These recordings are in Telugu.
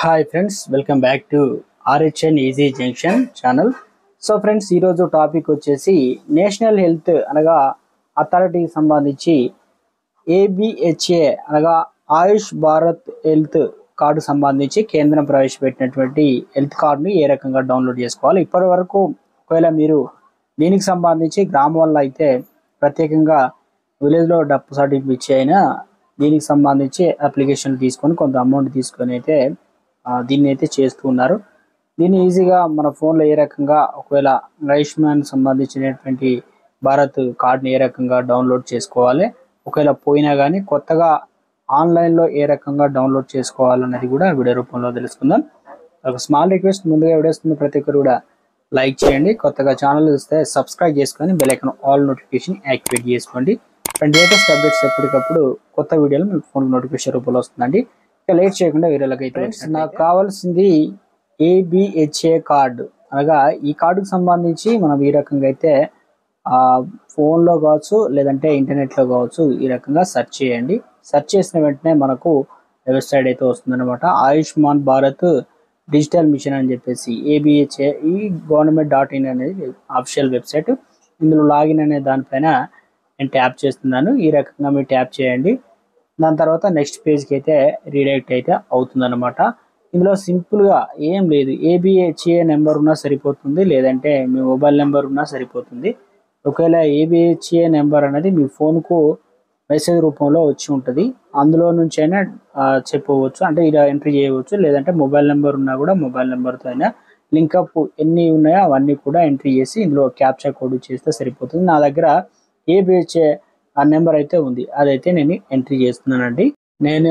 Hi friends, welcome back to RHN easy junction channel. So friends, ఈరోజు టాపిక్ వచ్చేసి నేషనల్ హెల్త్ అనగా అథారిటీకి సంబంధించి ఏబిహెచ్ఏ అనగా ఆయుష్ భారత్ హెల్త్ కార్డు సంబంధించి కేంద్రం ప్రవేశపెట్టినటువంటి హెల్త్ కార్డుని ఏ రకంగా డౌన్లోడ్ చేసుకోవాలి. ఇప్పటి వరకు ఒకవేళ మీరు దీనికి సంబంధించి గ్రామాల్లో అయితే ప్రత్యేకంగా విలేజ్లో డబ్బు సర్టిఫికేట్ ఇచ్చి అయినా దీనికి సంబంధించి అప్లికేషన్ తీసుకొని కొంత అమౌంట్ తీసుకొని అయితే దీన్ని అయితే చేస్తూ ఉన్నారు. దీన్ని ఈజీగా మన ఫోన్లో ఏ రకంగా ఒకవేళ ఆయుష్మాన్ సంబంధించినటువంటి భారత్ కార్డ్ని ఏ రకంగా డౌన్లోడ్ చేసుకోవాలి, ఒకవేళ పోయినా కానీ కొత్తగా ఆన్లైన్లో ఏ రకంగా డౌన్లోడ్ చేసుకోవాలన్నది కూడా వీడియో రూపంలో తెలుసుకుందాం. ఒక స్మాల్ రిక్వెస్ట్, ముందుగా వీడియోస్తుంది ప్రతి ఒక్కరు కూడా లైక్ చేయండి. కొత్తగా ఛానల్ చూస్తే సబ్స్క్రైబ్ చేసుకొని bell icon all notification activate చేసుకోండి. లేటెస్ట్ అప్డేట్స్ ఎప్పటికప్పుడు కొత్త వీడియోలు మీకు ఫోన్ నోటిఫికేషన్ రూపంలో వస్తుందండి. ఇక లేట్ చేయకుండా వీడియోలోకి అయితే నాకు కావాల్సింది ఏబిహెచ్ఏ కార్డు. అనగా ఈ కార్డుకు సంబంధించి మనం ఈ రకంగా అయితే ఫోన్లో కావచ్చు లేదంటే ఇంటర్నెట్లో కావచ్చు ఈ రకంగా సెర్చ్ చేయండి. సెర్చ్ చేసిన వెంటనే మనకు వెబ్సైట్ అయితే వస్తుందన్నమాట. ఆయుష్మాన్ భారత్ డిజిటల్ మిషన్ అని చెప్పేసి ఏబిహెచ్ఏ ఈ government.in అనేది అఫిషియల్ వెబ్సైట్. ఇందులో లాగిన్ అనే దానిపైన నేను ట్యాప్ చేస్తున్నాను. ఈ రకంగా మీరు ట్యాప్ చేయండి. దాని తర్వాత నెక్స్ట్ పేజ్కి అయితే రీడైరెక్ట్ అయితే అవుతుందన్నమాట. ఇందులో సింపుల్గా ఏం లేదు, ఏబిహెచ్ఏ నెంబర్ ఉన్నా సరిపోతుంది, లేదంటే మీ మొబైల్ నెంబర్ ఉన్నా సరిపోతుంది. ఒకవేళ ఏబిహెచ్ఏ నెంబర్ అనేది మీ ఫోన్కు మెసేజ్ రూపంలో వచ్చి ఉంటుంది, అందులో నుంచి అయినా చెప్పవచ్చు, అంటే ఇలా ఎంట్రీ చేయవచ్చు. లేదంటే మొబైల్ నెంబర్ ఉన్నా కూడా మొబైల్ నెంబర్తో అయినా లింకప్ ఎన్ని ఉన్నాయో అవన్నీ కూడా ఎంట్రీ చేసి ఇందులో క్యాప్చా కోడ్ చేస్తే సరిపోతుంది. నా దగ్గర ఏబిహెచ్ఏ ఆ నెంబర్ అయితే ఉంది, అదైతే నేను ఎంట్రీ చేస్తున్నానండి.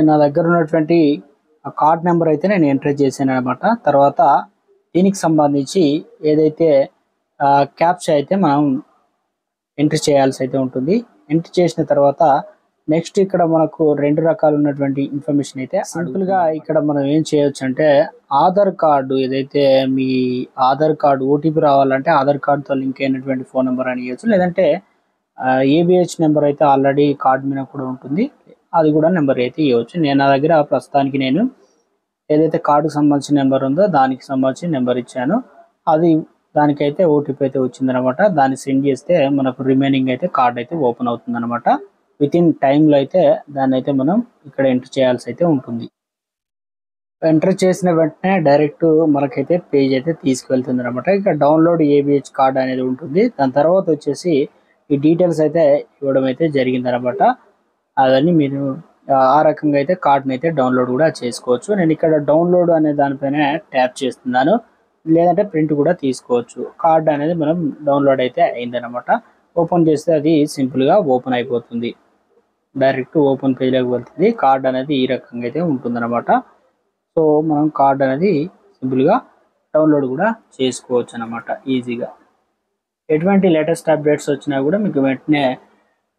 నా దగ్గర ఉన్నటువంటి ఆ కార్డ్ నెంబర్ అయితే నేను ఎంట్రీ చేశాను అనమాట. తర్వాత దీనికి సంబంధించి ఏదైతే క్యాప్చా అయితే మనం ఎంట్రీ చేయాల్సి అయితే ఉంటుంది. ఎంట్రీ చేసిన తర్వాత నెక్స్ట్ ఇక్కడ మనకు రెండు రకాలు ఉన్నటువంటి ఇన్ఫర్మేషన్ అయితే సింపుల్గా ఇక్కడ మనం ఏం చేయొచ్చు అంటే ఆధార్ కార్డు, ఏదైతే మీ ఆధార్ కార్డు ఓటీపీ రావాలంటే ఆధార్ కార్డుతో లింక్ అయినటువంటి ఫోన్ నెంబర్ అని ఇవ్వచ్చు. లేదంటే ఏబిహెచ్ నెంబర్ అయితే ఆల్రెడీ కార్డు మీద కూడా ఉంటుంది, అది కూడా నెంబర్ అయితే ఇవ్వచ్చు. నా దగ్గర ప్రస్తుతానికి నేను ఏదైతే కార్డుకు సంబంధించిన నెంబర్ ఉందో దానికి సంబంధించిన నెంబర్ ఇచ్చాను. అది దానికైతే ఓటీపీ అయితే వచ్చిందనమాట. దాన్ని సెండ్ చేస్తే మనకు రిమైనింగ్ అయితే కార్డ్ అయితే ఓపెన్ అవుతుంది అనమాట. విత్ ఇన్ టైంలో అయితే దాన్ని అయితే మనం ఇక్కడ ఎంటర్ చేయాల్సి అయితే ఉంటుంది. ఎంటర్ చేసిన వెంటనే డైరెక్ట్ మనకైతే పేజ్ అయితే తీసుకువెళ్తుంది అనమాట. ఇక డౌన్లోడ్ ఏబిహెచ్ కార్డ్ అనేది ఉంటుంది. దాని తర్వాత వచ్చేసి ఈ డీటెయిల్స్ అయితే ఇవ్వడం అయితే జరిగిందనమాట. అవన్నీ మీరు ఆ రకంగా అయితే కార్డ్ని అయితే డౌన్లోడ్ కూడా చేసుకోవచ్చు. నేను ఇక్కడ డౌన్లోడ్ అనే దానిపైన ట్యాప్ చేస్తున్నాను, లేదంటే ప్రింట్ కూడా తీసుకోవచ్చు. కార్డ్ అనేది మనం డౌన్లోడ్ అయితే అయిందనమాట. ఓపెన్ చేస్తే అది సింపుల్గా ఓపెన్ అయిపోతుంది, డైరెక్ట్ ఓపెన్ పేజ్లోకి వెళ్తుంది. కార్డ్ అనేది ఈ రకంగా అయితే ఉంటుందన్నమాట. సో మనం కార్డ్ అనేది సింపుల్గా డౌన్లోడ్ కూడా చేసుకోవచ్చు అన్నమాట ఈజీగా. ఎటువంటి లేటెస్ట్ అప్డేట్స్ వచ్చినా కూడా మీకు వెంటనే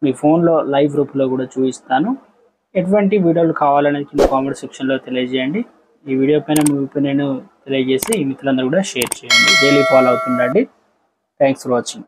మీ ఫోన్లో లైవ్ రూపంలో కూడా చూపిస్తాను. ఎటువంటి వీడియోలు కావాలనేది కింద కామెంట్ సెక్షన్లో తెలియజేయండి. ఈ వీడియో పైన మీ ఒపీనియన్ తెలియజేసి ఈ మిత్రులందరూ కూడా షేర్ చేయండి. డైలీ ఫాలో అవుతుండండి. Thanks for watching.